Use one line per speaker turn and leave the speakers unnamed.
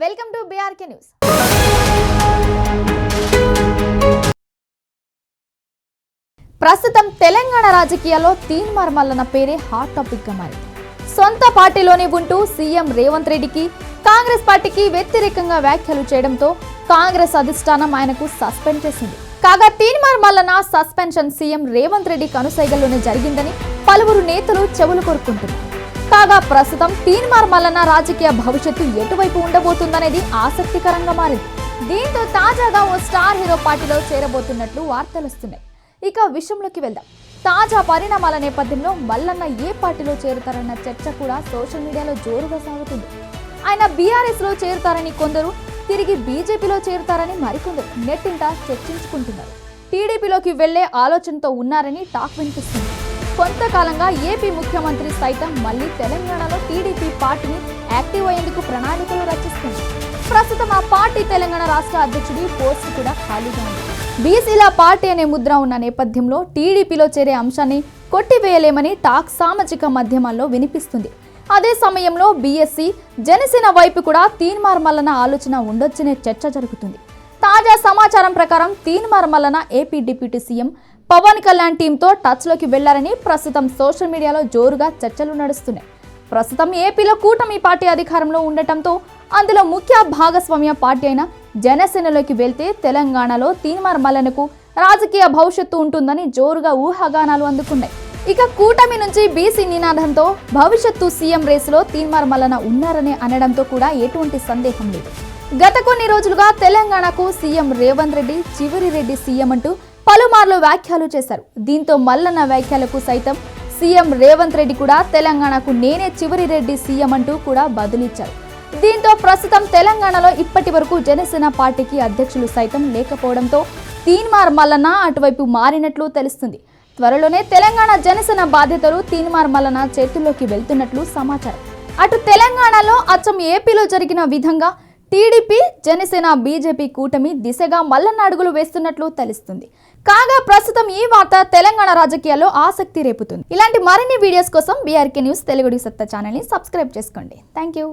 Welcome to BRK news. ప్రస్తుతం తెలంగాణ రాజకీయాల్లో తీన్మార్ మల్లన్న పేరే హాట్ టాపిక్ గా మారింది. సొంత పార్టీలోనే ఉంటూ సీఎం రేవంత్ రెడ్డికి కాంగ్రెస్ పార్టీకి వ్యతిరేకంగా వ్యాఖ్యలు చేయడంతో కాంగ్రెస్ అధిష్టానం ఆయనకు సస్పెండ్ చేసింది. కాగా తీన్మార్ మల్లన్న సస్పెన్షన్ సీఎం రేవంత్ రెడ్డి కనుసైగల్లోనే జరిగిందని పలువురు నేతలు చెవులు కొరుకుంటున్నారు. కాగా ప్రస్తుతం తీన్మార్ మల్లన్న రాజకీయ భవిష్యత్తు ఎటువైపు ఉండబోతుందనేది ఆసక్తికరంగా మారింది. దీంతో తాజాగా ఓ స్టార్ హీరో పార్టీలో చేరబోతున్నట్లు వార్తలు వస్తున్నాయి. ఇక విషయంలోకి వెళ్దాం. తాజా పరిణామాల నేపథ్యంలో మల్లన్న ఏ పార్టీలో చేరుతారన్న చర్చ కూడా సోషల్ మీడియాలో జోరుగా సాగుతుంది. ఆయన బీఆర్ఎస్ లో చేరుతారని కొందరు, తిరిగి బీజేపీలో చేరుతారని మరికొందరు నెట్టింట చర్చించుకుంటున్నారు. టీడీపీలోకి వెళ్లే ఆలోచనతో ఉన్నారని టాక్ వినిపిస్తుంది. కొంతకాలంగా ఏపీ ముఖ్యమంత్రి సైతం మళ్లీ తెలంగాణలో టీడీపీ పార్టీని యాక్టివ్ అయ్యేందుకు ప్రణాళికలు రచిస్తుంది. ప్రస్తుతం ఆ పార్టీ తెలంగాణ రాష్ట్ర అధ్యక్షుడి పోస్టు కూడా ఖాళీగా ఉంది. బీసీల పార్టీ అనే ముద్ర ఉన్న నేపథ్యంలో టీడీపీలో చేరే అంశాన్ని కొట్టివేయలేమని టాక్ సామాజిక మాధ్యమాల్లో వినిపిస్తుంది. అదే సమయంలో బీఎస్సీ జనసేన వైపు కూడా తీన్మార్ మల్లన్న ఆలోచన ఉండొచ్చనే చర్చ జరుగుతుంది. తాజా సమాచారం ప్రకారం Teenmar Mallanna AP deputy CM Pawan Kalyan టీంతో టచ్లోకి వెళ్లారని ప్రస్తుతం సోషల్ మీడియాలో జోరుగా చర్చలు నడుస్తున్నాయి. ప్రస్తుతం ఏపీలో కూటమి పార్టీ అధికారంలో ఉండటంతో అందులో ముఖ్య భాగస్వామ్య పార్టీ అయిన జనసేనలోకి వెళ్తే తెలంగాణలో తీన్మార్ మల్లన్నకు రాజకీయ భవిష్యత్తు ఉంటుందని జోరుగా ఊహాగానాలు అందుకున్నాయి. ఇక కూటమి నుంచి బీసీ నినాదంతో భవిష్యత్తు సీఎం రేసులో తీన్మార్ మల్లన్న ఉన్నారని అనడంతో కూడా ఎటువంటి సందేహం లేదు. గత కొన్ని రోజులుగా తెలంగాణకు సీఎం రేవంత్ రెడ్డి చివరి రెడ్డి సీఎం అంటూ పలుమార్లు వ్యాఖ్యలు చేశారు. దీంతో మల్లన్న వ్యాఖ్యలకు సైతం సీఎం రేవంత్ రెడ్డి కూడా తెలంగాణకు నేనే చివరి రెడ్డి సీఎం అంటూ కూడా బదులిచ్చారు. దీంతో ప్రస్తుతం తెలంగాణలో ఇప్పటి వరకు జనసేన పార్టీకి అధ్యక్షులు సైతం లేకపోవడంతో తీన్మార్ మల్లన్న అటువైపు మారినట్లు తెలుస్తుంది. త్వరలోనే తెలంగాణ జనసేన బాధ్యతలు తీన్మార్ మల్లన్న చేతుల్లోకి వెళ్తున్నట్లు సమాచారం. అటు తెలంగాణలో అచ్చం ఏపీలో జరిగిన విధంగా టీడీపీ జనసేన బీజేపీ కూటమి దిశగా మల్లన్న అడుగులు వేస్తున్నట్లు తెలుస్తుంది. కాగా ప్రస్తుతం ఈ వార్త తెలంగాణ రాజకీయాల్లో ఆసక్తి రేపుతుంది. ఇలాంటి మరిన్ని వీడియోస్ కోసం బీఆర్కే న్యూస్ తెలుగు సత్తా ఛానల్ని సబ్స్క్రైబ్ చేసుకోండి. Thank you.